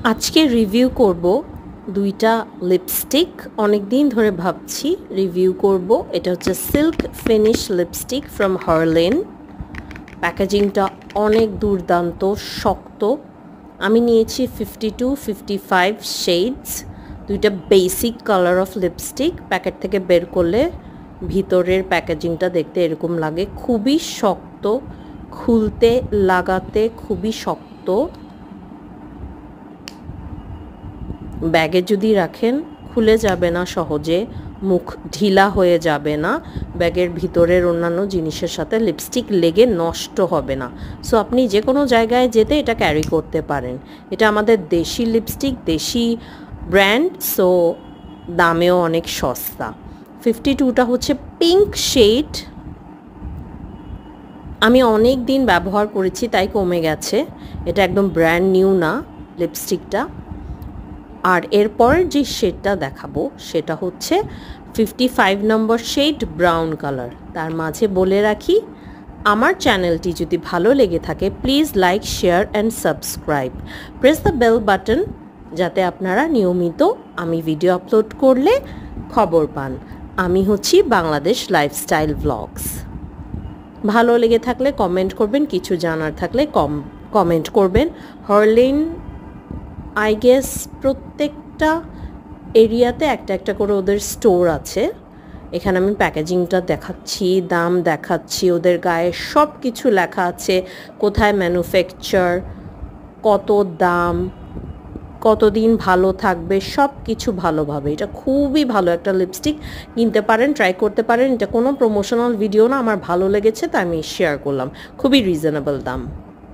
আজকে রিভিউ করব দুইটা লিপস্টিক। অনেক দিন ধরে ভাবছি রিভিউ করব। এটা হচ্ছে সিল্ক ফিনিশ লিপস্টিক ফ্রম হার্লেন। প্যাকেজিংটা অনেক দুর্দান্ত, শক্ত। আমি নিয়েছি 52-55 শেডস, দুইটা basic colour of lipstick. Packet থেকে বের করলে ভিতরের প্যাকেজিংটা দেখতে এরকম লাগে, খুবই শক্ত, খুলতে লাগাতে খুবই শক্ত। ব্যাগে যদি রাখেন খুলে যাবে না সহজে, মুখ ঢিলা হয়ে যাবে না, ব্যাগের ভিতরের অন্যান্য জিনিসের সাথে লিপস্টিক লেগে নষ্ট হবে না। সো আপনি যে কোনো জায়গায় যেতে এটা ক্যারি করতে পারেন। এটা আমাদের দেশি লিপস্টিক, দেশি ব্র্যান্ড, সো দামেও অনেক সস্তা। 52টা হচ্ছে পিঙ্ক শেড। আমি অনেক দিন ব্যবহার করেছি তাই কমে গেছে, এটা একদম ব্র্যান্ড নিউ না লিপস্টিকটা। আর এরপর যে শেডটা দেখাবো সেটা হচ্ছে 55 নম্বর শেড, ব্রাউন কালার। তার মাঝে বলে রাখি, আমার চ্যানেলটি যদি ভালো লেগে থাকে please like, share and subscribe. Press the bell button যাতে আপনারা নিয়মিত আমি ভিডিও আপলোড করলে খবর পান। আমি হচ্ছি বাংলাদেশ লাইফস্টাইল ব্লগস। ভালো লেগে থাকলে কমেন্ট করবেন, কিছু জানার থাকলে কমেন্ট করবেন। হার্লেন আই গেস প্রত্যেকটা এরিয়াতে একটা একটা করে ওদের স্টোর আছে। এখানে আমি প্যাকেজিংটা দেখাচ্ছি, দাম দেখাচ্ছি, ওদের গায়ে সব কিছু লেখা আছে, কোথায় ম্যানুফ্যাকচার, কত দাম, কতদিন ভালো থাকবে, সব কিছু ভালোভাবে। এটা খুবই ভালো একটা লিপস্টিক, কিনতে পারেন, ট্রাই করতে পারেন। এটা কোনো প্রমোশনাল ভিডিও না, আমার ভালো লেগেছে তাই আমি শেয়ার করলাম। খুবই রিজনেবল দাম।